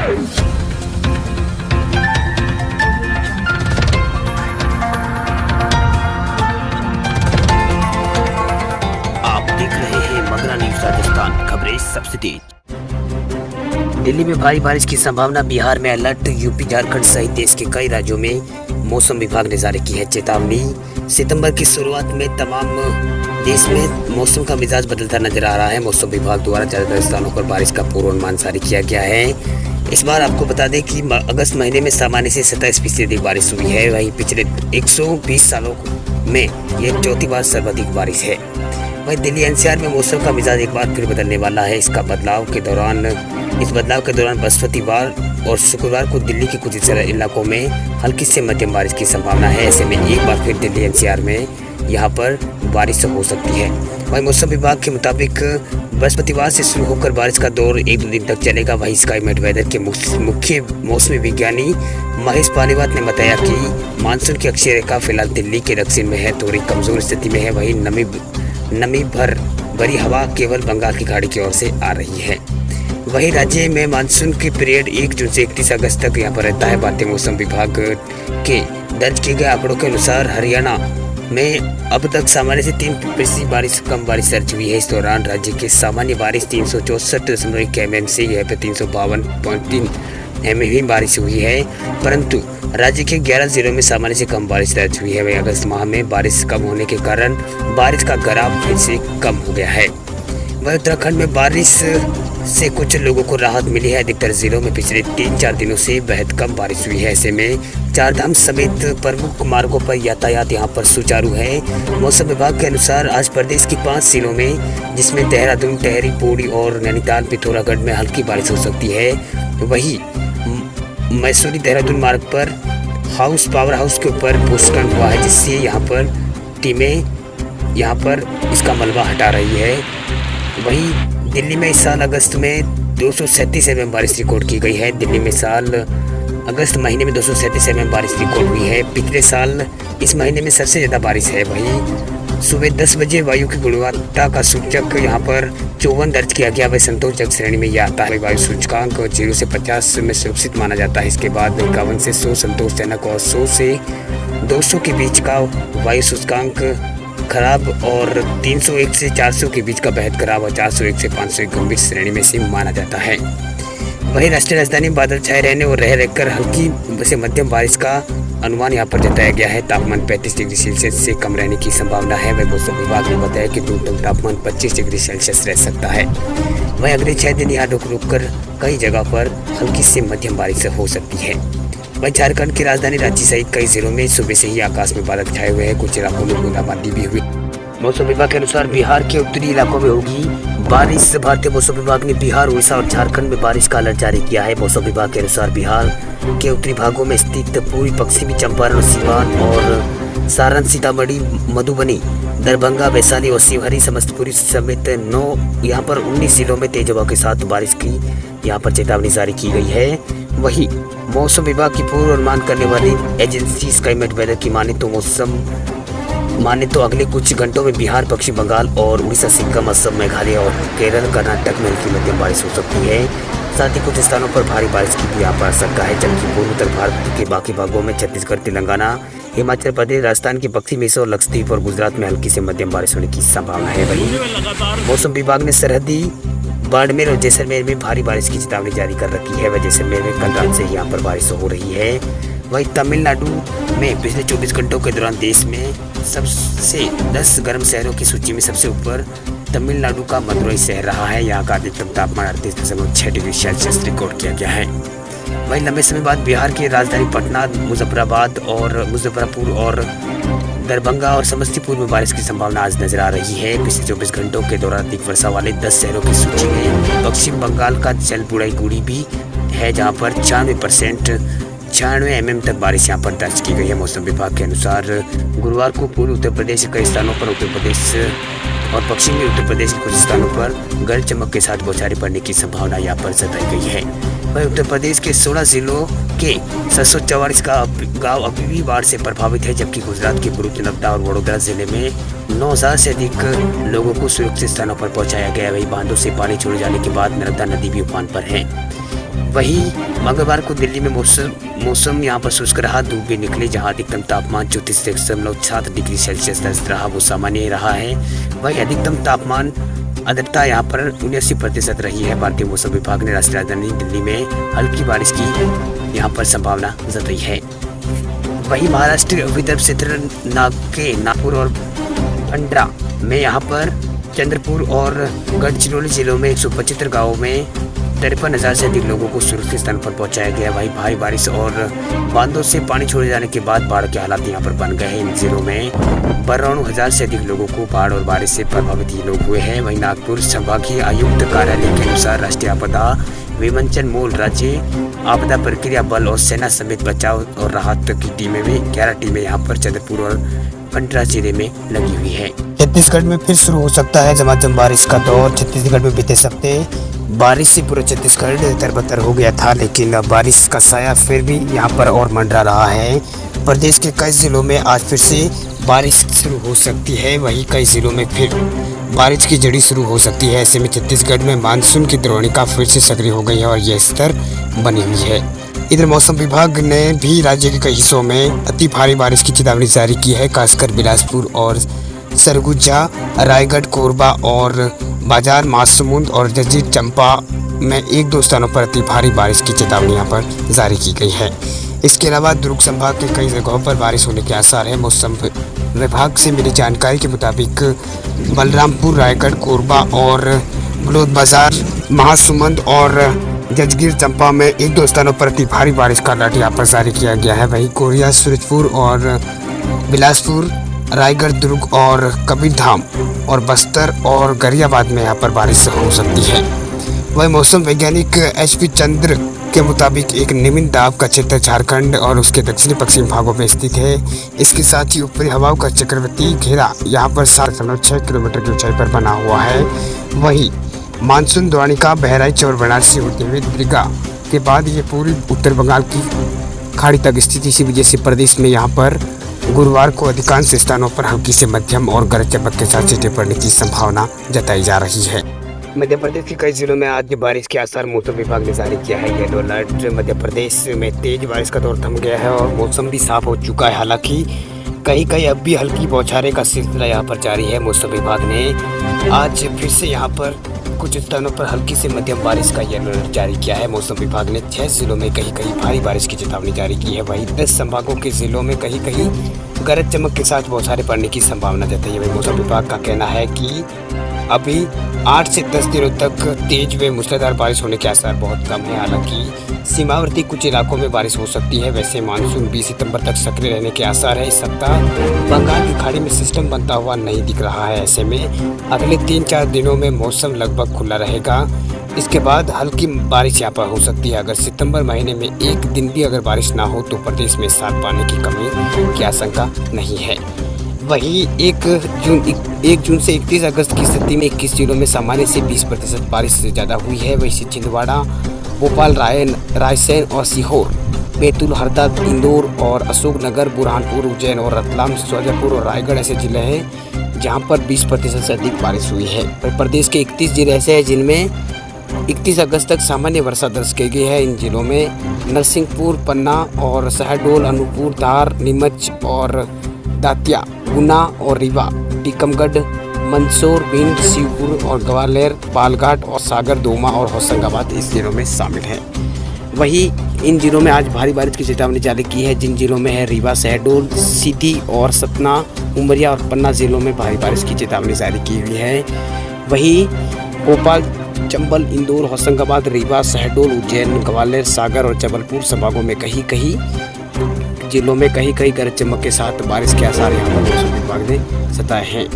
आप देख रहे हैं मगरा न्यूज राजस्थान, खबरें सबसे तेज। दिल्ली में भारी बारिश की संभावना, बिहार में अलर्ट, यूपी झारखंड सहित देश के कई राज्यों में मौसम विभाग ने जारी की है चेतावनी। सितंबर की शुरुआत में तमाम देश में मौसम का मिजाज बदलता नजर आ रहा है। मौसम विभाग द्वारा ज्यादातर स्थानों पर बारिश का पूर्वानुमान जारी किया गया है। इस बार आपको बता दें कि अगस्त महीने में सामान्य से 27% अधिक बारिश हुई है। वहीं पिछले 120 सालों में यह चौथी बार सर्वाधिक बारिश है। वहीं दिल्ली एनसीआर में मौसम का मिजाज एक बार फिर बदलने वाला है। इस बदलाव के दौरान बृहस्पतिवार और शुक्रवार को दिल्ली के कुछ इलाकों में हल्की से मध्यम बारिश की संभावना है। ऐसे में एक बार फिर दिल्ली एनसीआर में यहाँ पर बारिश हो सकती है। वहीं मौसम विभाग के मुताबिक बृहस्पतिवार से शुरू होकर बारिश का दौर 1-2 दिन तक चलेगा। वहीं स्काईमेट वेदर के मुख्य मौसमी विज्ञानी महेश पानीवात ने बताया कि मानसून की अक्षीय रेखा फिलहाल दिल्ली के दक्षिण में है, थोड़ी कमजोर स्थिति में है। वहीं नमी भरी हवा केवल बंगाल की खाड़ी की ओर से आ रही है। वहीं राज्य में मानसून की पीरियड 1 जून से 31 अगस्त तक यहाँ पर रहता है। भारतीय मौसम विभाग के दर्ज किए गए आंकड़ों के अनुसार हरियाणा में अब तक सामान्य से 3% कम बारिश दर्ज हुई है। इस दौरान राज्य की सामान्य बारिश 364.1 mm से यह पे 352.3 mm बारिश हुई है, परंतु राज्य के 11 जिलों में सामान्य से कम बारिश दर्ज हुई है। वहीं अगस्त माह में बारिश कम होने के कारण बारिश का गराव फिर से कम हो गया है। वहीं उत्तराखंड में बारिश से कुछ लोगों को राहत मिली है। अधिकतर जिलों में पिछले 3-4 दिनों से बेहद कम बारिश हुई है। ऐसे में चारधाम समेत प्रमुख मार्गों पर यातायात यहां पर सुचारू है। मौसम विभाग के अनुसार आज प्रदेश की 5 जिलों में, जिसमें देहरादून, टिहरी, पौड़ी और नैनीताल, पिथौरागढ़ में हल्की बारिश हो सकती है। वहीं मैसूरी देहरादून मार्ग पर पावर हाउस के ऊपर भूस्खलन हुआ है, जिससे यहाँ पर टीमें यहाँ पर इसका मलबा हटा रही है। वहीं दिल्ली में इस साल अगस्त में 237 mm बारिश रिकॉर्ड की गई है। दिल्ली में साल अगस्त महीने में 237 mm बारिश रिकॉर्ड हुई है। पिछले साल इस महीने में सबसे ज़्यादा बारिश है। वहीं सुबह 10 बजे वायु की गुणवत्ता का सूचक यहाँ पर 54 दर्ज किया गया। वह संतोषजनक श्रेणी में यह आता है। वायु सूचकांक 0 से 50 में सुरक्षित माना जाता है। इसके बाद 51 से 100 संतोषजनक और 100 से 200 के बीच का वायु सूचकांक खराब और 301 से 400 के बीच का बेहद खराब और 401 से 500 गंभीर श्रेणी में से माना जाता है। वहीं राष्ट्रीय राजधानी में बादल छाए रहने और रहकर हल्की से मध्यम बारिश का अनुमान यहाँ पर जताया गया है। तापमान 35 डिग्री सेल्सियस से कम रहने की संभावना है। वह मौसम विभाग ने बताया कि न्यूनतम तापमान 25 डिग्री सेल्सियस रह सकता है। वहीं अगले 6 दिन यहाँ रुक कर कई जगह पर हल्की से मध्यम बारिश हो सकती है। वहीं झारखंड की राजधानी रांची सहित कई जिलों में सुबह से ही आकाश में बादल छाए हुए हैं। कुछ इलाकों में बूंदाबांदी भी हुई। मौसम विभाग के अनुसार बिहार के उत्तरी इलाकों में होगी बारिश। भारतीय मौसम विभाग ने बिहार, उड़ीसा और झारखंड में बारिश का अलर्ट जारी किया है। मौसम विभाग के अनुसार बिहार के उत्तरी भागों में स्थित पूर्वी पश्चिमी चंपारण, सिवान और सारण, सीतामढ़ी, मधुबनी, दरभंगा, वैशाली और शिवहरी, समस्तीपुर समेत 19 जिलों में तेज हवा के साथ बारिश की यहाँ पर चेतावनी जारी की गई है। वहीं मौसम विभाग की पूर्वानुमान करने वाली एजेंसी स्काईमेट वेदर की माने तो अगले कुछ घंटों में बिहार, पश्चिम बंगाल और उड़ीसा, सिक्किम, असम, मेघालय और केरल, कर्नाटक में हल्की मध्यम बारिश हो सकती है। साथ ही कुछ स्थानों पर भारी बारिश की भी यहाँ पर आशंका है। जबकि पूर्वोत्तर भारत के बाकी भागों में छत्तीसगढ़, तेलंगाना, हिमाचल प्रदेश, राजस्थान के पश्चिमी हिस्सों, लक्षद्वीप और गुजरात में हल्की से मध्यम बारिश होने की संभावना है। वहीं मौसम विभाग ने सरहदी बाड़मेर और जैसलमेर में भारी बारिश की चेतावनी जारी कर रखी है। वह जैसलमेर में कल रात से यहाँ पर बारिश हो रही है। वहीं तमिलनाडु में पिछले 24 घंटों के दौरान देश में सबसे 10 गर्म शहरों की सूची में सबसे ऊपर तमिलनाडु का मदुरई शहर रहा है। यहाँ का अधिकतम तापमान 38.6 डिग्री सेल्सियस रिकॉर्ड किया गया है। वहीं लंबे समय बाद बिहार की राजधानी पटना, मुजफ्फरपुर और दरभंगा और समस्तीपुर में बारिश की संभावना आज नजर आ रही है। पिछले 24 घंटों के दौरान अधिक वर्षा वाले 10 शहरों की सूची में पश्चिम बंगाल का जलपाईगुड़ी भी है, जहां पर 96 mm तक बारिश यहां पर दर्ज की गई है। मौसम विभाग के अनुसार गुरुवार को पूर्वी उत्तर प्रदेश के कई स्थानों पर, उत्तर प्रदेश और पश्चिमी उत्तर प्रदेश के कुछ स्थानों पर गरज चमक के साथ बौछारें पड़ने की संभावना यहाँ पर जताई गई है। वहीं उत्तर प्रदेश के 16 जिलों के 744 गाँव अभी भी बाढ़ से प्रभावित है। जबकि गुजरात के भरूच, नर्मदा और वडोदरा जिले में 9000 से अधिक लोगों को सुरक्षित स्थानों पर पहुंचाया गया। वहीं बांधों से पानी छोड़े जाने के बाद नर्मदा नदी भी उफान पर है। वहीं मंगलवार को दिल्ली में मौसम यहाँ पर शुष्क रहा, धूप भी निकली, जहाँ अधिकतम तापमान 34.7 डिग्री सेल्सियस दर्ज रहा, वो सामान्य रहा है। वहीं अधिकतम तापमान आर्द्रता यहाँ पर 79% रही है। भारतीय मौसम विभाग ने राष्ट्रीय राजधानी दिल्ली में हल्की बारिश की यहाँ पर संभावना जताई है। वहीं महाराष्ट्र विदर्भ क्षेत्र नागपुर और भंडारा में यहाँ पर चंद्रपुर और गढ़चिरौली जिलों में 175 गाँवों में 53,000 से अधिक लोगों को सुरक्षित स्थान पर पहुंचाया गया। वहीं भारी बारिश और बांधों से पानी छोड़े जाने के बाद बाढ़ के हालात यहां पर बन गए हैं। इन जिलों में 92,000 से अधिक लोगों को बाढ़ और बारिश से प्रभावित ये लोग हुए हैं। वहीं नागपुर संभागीय आयुक्त कार्यालय के अनुसार राष्ट्रीय आपदा विमोचन मूल राज्य आपदा प्रक्रिया बल और सेना समेत बचाव और राहत की टीमें भी 11 टीमें यहाँ पर चंद्रपुर और भंडारा जिले में लगी हुई है। छत्तीसगढ़ में फिर शुरू हो सकता है झमाझम बारिश का दौर। छत्तीसगढ़ में बीते हफ्ते बारिश से पूरा छत्तीसगढ़ तरबतर हो गया था, लेकिन बारिश का साया फिर भी यहाँ पर और मंडरा रहा है। प्रदेश के कई जिलों में आज फिर से बारिश शुरू हो सकती है। वहीं कई जिलों में फिर बारिश की झड़ी शुरू हो सकती है। ऐसे में छत्तीसगढ़ में मानसून की द्रोणिका फिर से सक्रिय हो गई है और यह स्तर बनी हुई है। इधर मौसम विभाग ने भी राज्य के कई हिस्सों में अति भारी बारिश की चेतावनी जारी की है। खासकर बिलासपुर और सरगुजा, रायगढ़, कोरबा और बाजार, महासमुंद और जंजीर चंपा में 1-2 स्थानों पर अति भारी बारिश की चेतावनी यहाँ पर जारी की गई है। इसके अलावा दुर्ग संभाग के कई जगहों पर बारिश होने के आसार है। मौसम विभाग से मिली जानकारी के मुताबिक बलरामपुर, रायगढ़, कोरबा और बलौदाबाजार, महासमुंद और जंजीर चंपा में 1-2 स्थानों पर अति भारी बारिश का अलर्ट यहाँ पर जारी किया गया है। वहीं कोरिया, सूरजपुर और बिलासपुर, रायगढ़, दुर्ग और कबीरधाम और बस्तर और गरियाबाद में यहाँ पर बारिश हो सकती है। वही मौसम वैज्ञानिक HP चंद्र के मुताबिक एक निम्न दाब का क्षेत्र झारखंड और उसके दक्षिणी पश्चिमी भागों में स्थित है। इसके साथ ही ऊपरी हवाओं का चक्रवर्ती घेरा यहाँ पर 7.6 किलोमीटर की ऊंचाई पर बना हुआ है। वहीं मानसून द्रोणिका बहराइच और बनारस से होते हुए दीघा के बाद ये पूरी उत्तर बंगाल की खाड़ी तक स्थित। इसी वजह से प्रदेश में यहाँ पर गुरुवार को अधिकांश स्थानों पर हल्की से मध्यम और गरज चमक के साथ छींटे पड़ने की संभावना जताई जा रही है। मध्य प्रदेश के कई जिलों में आज बारिश के आसार मौसम विभाग ने जारी किया है। Yellow alert. मध्य प्रदेश में तेज बारिश का दौर थम गया है और मौसम भी साफ हो चुका है। हालांकि कहीं कहीं अब भी हल्की बौछारें का सिलसिला यहाँ पर जारी है। मौसम विभाग ने आज फिर से यहाँ पर कुछ स्थानों पर हल्की से मध्यम बारिश का येलो अलर्ट जारी किया है। मौसम विभाग ने 6 जिलों में कहीं कहीं भारी बारिश की चेतावनी जारी की है। वहीं 10 संभागों के जिलों में कहीं कहीं गरज चमक के साथ बौछारें पड़ने की संभावना जताई है। वहीं मौसम विभाग का कहना है कि अभी 8 से 10 दिनों तक तेज व मूसलाधार बारिश होने के आसार बहुत कम है। हालांकि सीमावर्ती कुछ इलाकों में बारिश हो सकती है। वैसे मानसून 20 सितंबर तक सक्रिय रहने के आसार है। इस सप्ताह बंगाल की खाड़ी में सिस्टम बनता हुआ नहीं दिख रहा है। ऐसे में अगले 3-4 दिनों में मौसम लगभग खुला रहेगा। इसके बाद हल्की बारिश यहाँ पर हो सकती है। अगर सितंबर महीने में एक दिन भी अगर बारिश ना हो तो प्रदेश में साफ पानी की कमी की आशंका नहीं है। वहीं 1 जून से 31 अगस्त की स्थिति में 21 जिलों में सामान्य से 20% बारिश से ज़्यादा हुई है। वहीं छिंदवाड़ा, भोपाल, रायसेन और सीहोर, बैतूल, हरदा, इंदौर और अशोकनगर, बुरहानपुर, उज्जैन और रतलाम, शाजापुर और रायगढ़ ऐसे जिले हैं जहां पर 20% से अधिक बारिश हुई है। प्रदेश के 31 जिले ऐसे हैं जिनमें 31 अगस्त तक सामान्य वर्षा दर्ज की गई है। इन जिलों में नरसिंहपुर, पन्ना और शहडोल, अनूपपुर, धार, नीमच और दातिया, गुना और रीवा, टीकमगढ़, मंदसौर, भिंड, शिवपुर और ग्वालियर, बालघाट और सागर, दोमा और होशंगाबाद इस जिलों में शामिल हैं। वहीं इन जिलों में आज भारी बारिश की चेतावनी जारी की है। जिन जिलों में है रीवा, शहडोल, सीधी और सतना, उमरिया और पन्ना जिलों में भारी बारिश की चेतावनी जारी की हुई है। वहीं भोपाल, चंबल, इंदौर, होशंगाबाद, रीवा, शहडोल, उज्जैन, ग्वालियर, सागर और जबलपुर संभागों में कहीं कहीं जिलों में कहीं कहीं गरज चमक के साथ बारिश के आसार यहाँ पर मौसम विभाग ने जताए हैं।